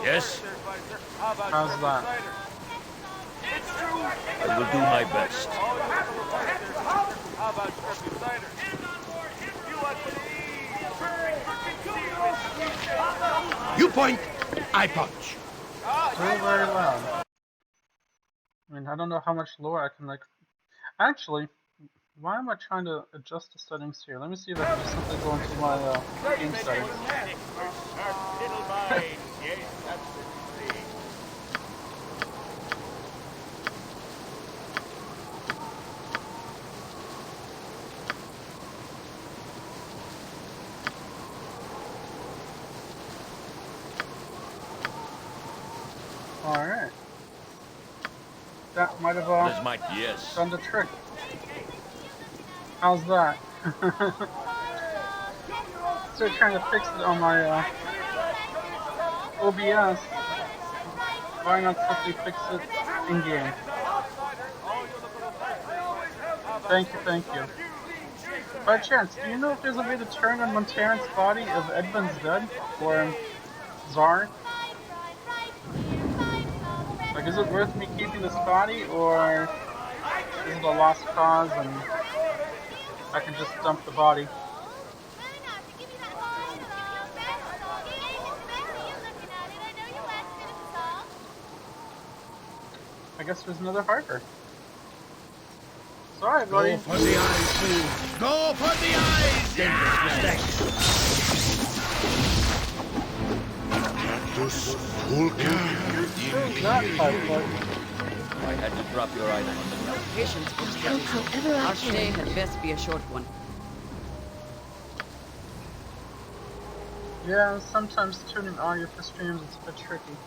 Yes? How's that? I will do my best. You point, I punch. Still very loud. I mean, I don't know how much lower I can, like... Actually, why am I trying to adjust the settings here? Let me see if I can just simply go into my game settings. Alright. That might have Yes. done the trick. How's that? Still trying to fix it on my OBS. Why not simply fix it in game? Thank you. By chance, do you know if there's a way to turn on Montaran's body if Edmund's dead? Or Zahraa? Like, is it worth me keeping this body, or is it a lost cause and I can just dump the body? I guess there's another Harper. Sorry, buddy. Go for the eyes, fool. Go for the eyes! I had to drop your item on the ground. Patience, however our stay had best be a short one. Yeah, sometimes tuning audio for streams is a bit tricky.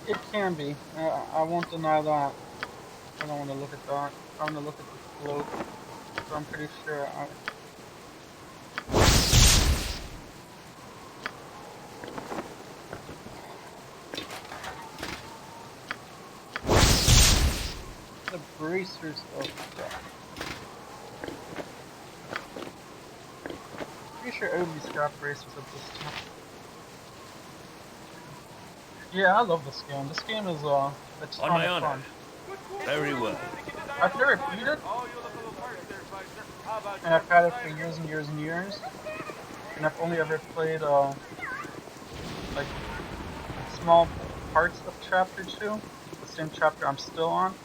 It can be. I won't deny that. I don't want to look at that. I want to look at the float. So I'm pretty sure the bracers of death. Pretty sure everybody's got bracers at this time. Yeah, I love this game. This game is a ton of fun. Very well. I've never beat it, and I've had it for years and years and years, and I've only ever played like small parts of Chapter 2, the same chapter I'm still on,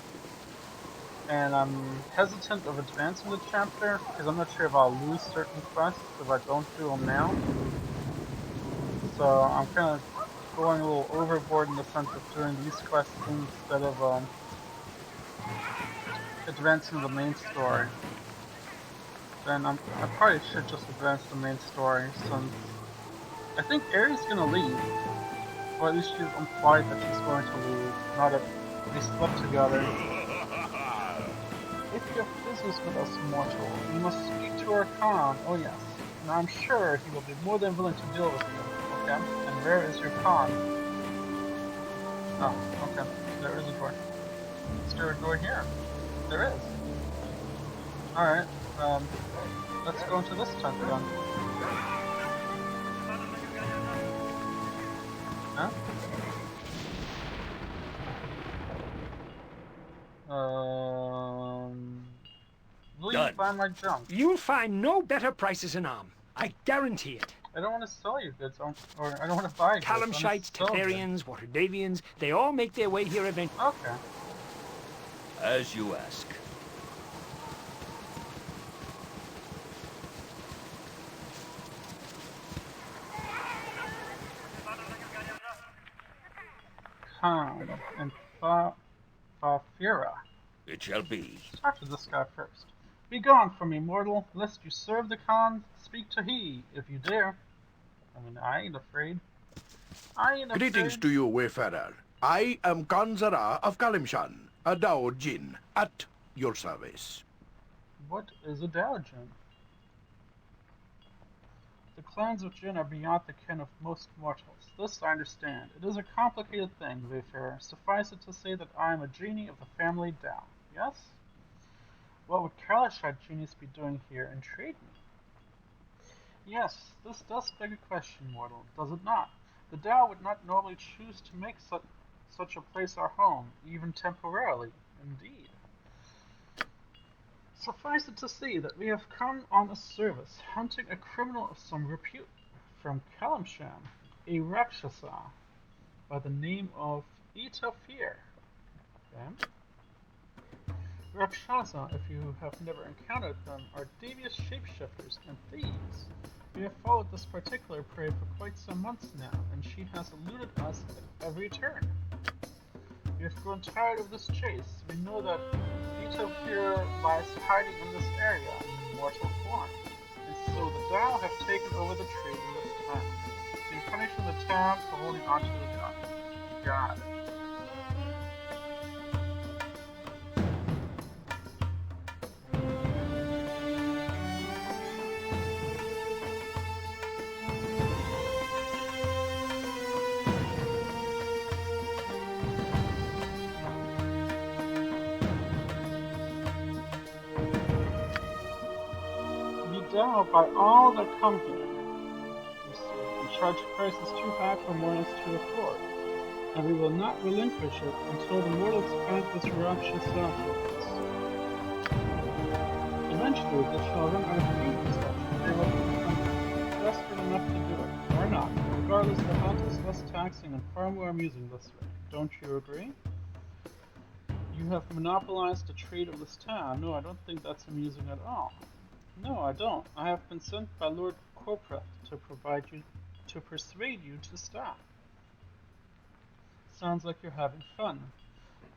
and I'm hesitant of advancing the chapter because I'm not sure if I'll lose certain quests if I don't do them now. So I'm kind of going a little overboard in the sense of doing these quests instead of advancing the main story. Then I probably should just advance the main story since I think Aerie's gonna leave. Or at least she's implied that she's going to leave, not that they slept together. If you have business with us, mortal, you must speak to our Khan. Oh yes, and I'm sure he will be more than willing to deal with you. Okay, and where is your Khan? Oh, okay, there is a door. Is there a door here? There is. Alright, let's go into this tent then. Huh? Will you buy my junk? You'll find no better prices in Arm. I guarantee it. I don't want to sell you goods, or I don't want to buy goods. Kalamshites, Tetherians, Waterdavians, they all make their way here eventually. Okay. As you ask. Khan and Fafira. It shall be. Talk to this guy first. Be gone from me, mortal, lest you serve the Khan. Speak to he, if you dare. I mean, I ain't afraid. Greetings to you, wayfarer. I am Khan Zahraa of Kalimshan, a Dao Djinn, at your service. What is a Dao Djinn? The clans of Djinn are beyond the ken of most mortals. This I understand. It is a complicated thing, wayfarer. Suffice it to say that I am a Djinni of the family Dao. Yes? What would Kalashite Djinnis be doing here? Intrigue me. Yes, this does beg a question, mortal, does it not? The Tao would not normally choose to make such a place our home, even temporarily, indeed. Suffice it to say that we have come on a service, hunting a criminal of some repute, from Kalimshan, a Rakshasa, by the name of Itafir. Okay? Rakshasa, if you have never encountered them, are devious shapeshifters and thieves. We have followed this particular prey for quite some months now, and she has eluded us at every turn. We have grown tired of this chase. We know that Itafir lies hiding in this area in mortal form, and so the Tao have taken over the trade in this town. So you're punishing the town for holding onto the god. Got it. Be down by all that come here, you say, and charge prices too high for mortals to afford, and we will not relinquish it until the mortals find this Rakshasa for us. Eventually, they shall run out of food and such, and they will become desperate enough to do it, or not. Regardless, the hunt is less taxing and far more amusing this way. Don't you agree? You have monopolized the trade of this town. No, I don't think that's amusing at all. No, I don't. I have been sent by Lord Corpreth to persuade you to stop. Sounds like you're having fun.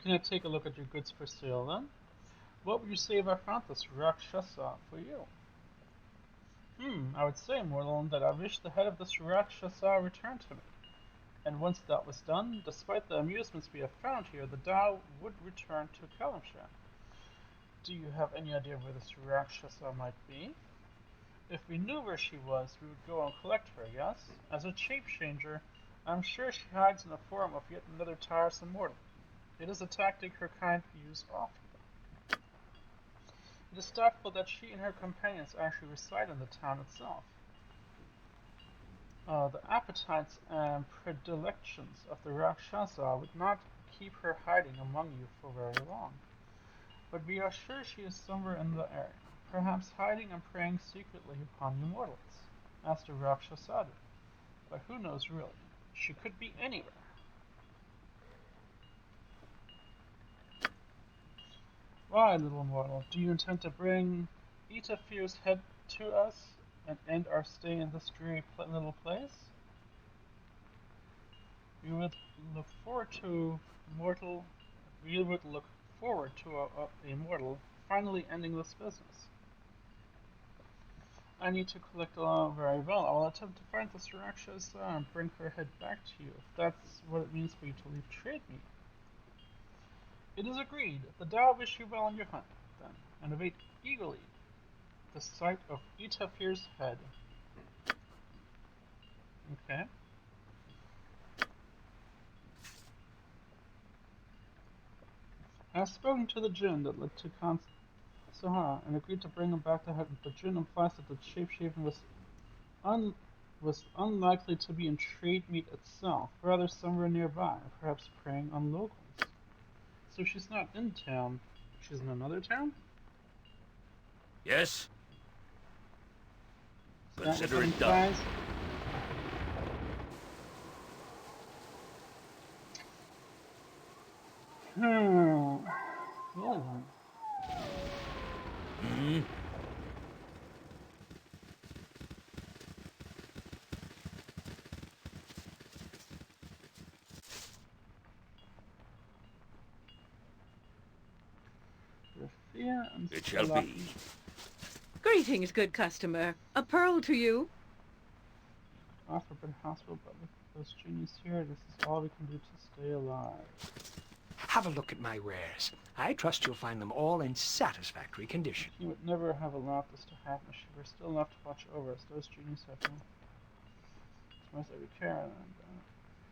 Can I take a look at your goods for sale then? What would you say if I found this Rakshasa for you? I would say, mortal, that I wish the head of this Rakshasa returned to me. And once that was done, despite the amusements we have found here, the Tao would return to Kalimshan. Do you have any idea where this Rakshasa might be? If we knew where she was, we would go and collect her, yes? As a shapechanger, I'm sure she hides in the form of yet another tiresome mortal. It is a tactic her kind use often. It is doubtful that she and her companions actually reside in the town itself. The appetites and predilections of the Rakshasa would not keep her hiding among you for very long. But we are sure she is somewhere in the area, perhaps hiding and preying secretly upon you mortals, as the Rakshasa did. But who knows really? She could be anywhere. Why, little mortal, do you intend to bring Itafir's head to us and end our stay in this dreary little place? We would look forward to mortal. We would look forward to a mortal finally ending this business. I need to collect a lot very well. I will attempt to find this Rakshasa and bring her head back to you, if that's what it means for you to leave trade me. It is agreed. The Tao wish you well on your hunt, then, and await eagerly the sight of Itafir's head. Okay. I have spoken to the Djinn that led to Zahraa and agreed to bring him back to heaven. The Djinn implies that the shapeshifting was unlikely to be in trade meat itself, rather somewhere nearby, perhaps preying on locals. So she's not in town. She's in another town? Yes? Is that Consider what it implies? done. Well then. Hmm? Rafia and It shall Salaki. be. Greetings, good customer. A pearl to you. Offer been hospital, but look at those genies here. This is all we can do to stay alive. Have a look at my wares. I trust you'll find them all in satisfactory condition. He would never have allowed this to happen if she were still enough to watch over us. Those genies have no must every care and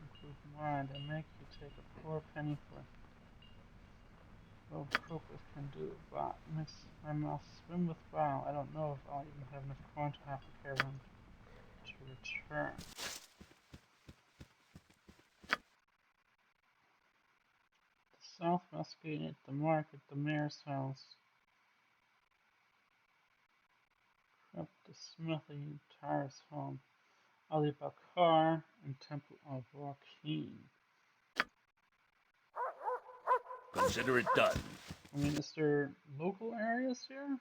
improve mind and make you take a poor penny for what Krokus can do. But makes my mouth swim with wow. I don't know if I'll even have enough coin to have the caravan return. The southwest gate, the market, the mayor's house. Up the smithy, Tyre's home, Ali Bakar, and Temple of Rakeen. Consider it done. I mean, is there local areas here?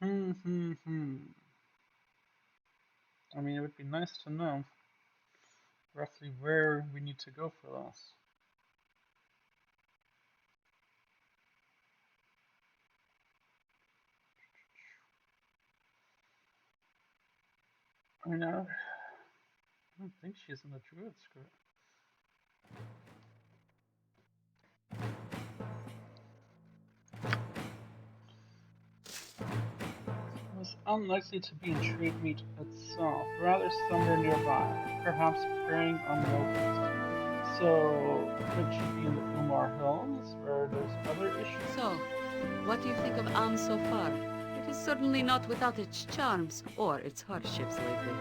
I mean, it would be nice to know roughly where we need to go for this. I mean, I don't think she's in the druid script. It was unlikely to be in trade meat itself, rather somewhere nearby, perhaps preying on locals. So, could she be in the Umar Hills, where there's other issues? So, what do you think of Am so far? It is certainly not without its charms or its hardships lately.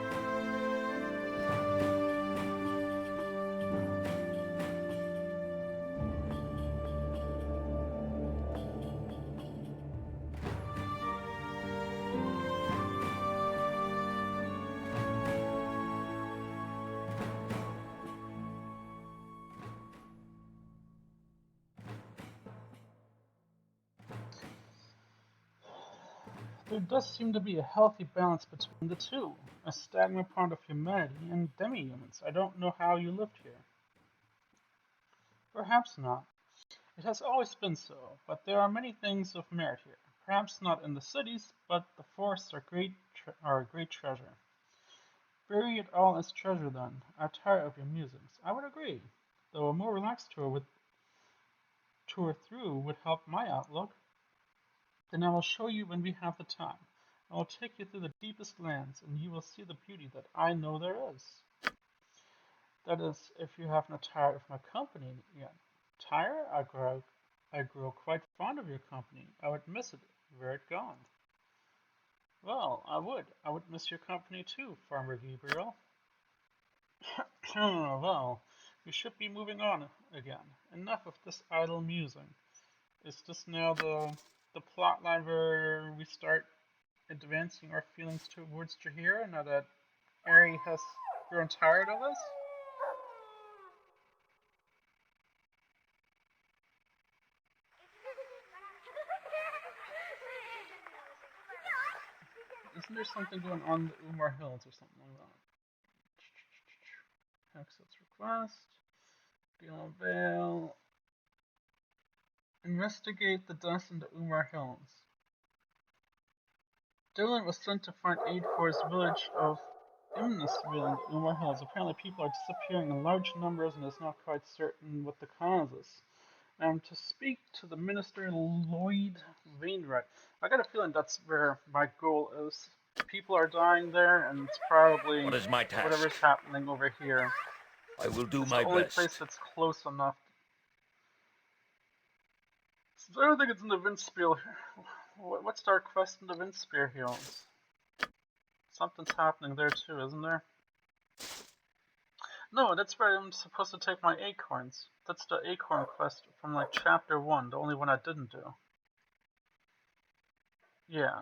There does seem to be a healthy balance between the two, a stagnant part of humanity and demi-humans. I don't know how you lived here. Perhaps not. It has always been so, but there are many things of merit here. Perhaps not in the cities, but the forests are a great treasure. Bury it all as treasure then. I tire of your musings. I would agree, though a more relaxed tour through would help my outlook. Then I will show you when we have the time. I will take you through the deepest lands, and you will see the beauty that I know there is. That is, if you have not tired of my company yet. Tire? I grow quite fond of your company. I would miss it were it gone. Well, I would. I would miss your company too, Farmer Gabriel. Well, we should be moving on again. Enough of this idle musing. Is this now the plot line where we start advancing our feelings towards Jaheira now that Ari has grown tired of us? Isn't there something going on in the Umar Hills or something like that? Exit's request. Deal Vale. Investigate the dust in the Umar Hills. Dylan was sent to find aid for his village of Imnisville in the Umar Hills. Apparently people are disappearing in large numbers and it's not quite certain what the cause is. To speak to the minister Lloyd Wainwright. I got a feeling that's where my goal is. People are dying there and it's probably What is my task? whatever's happening over here. I will do It's my the only best. place that's close enough. So I don't think it's in the Vindspiel. What's our quest in the Vindspiel Hills? Something's happening there too, isn't there? No, that's where I'm supposed to take my acorns. That's the acorn quest from like chapter 1, the only one I didn't do. Yeah,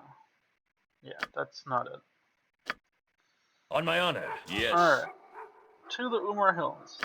that's not it. On my honor, yes. Alright, to the Umar Hills.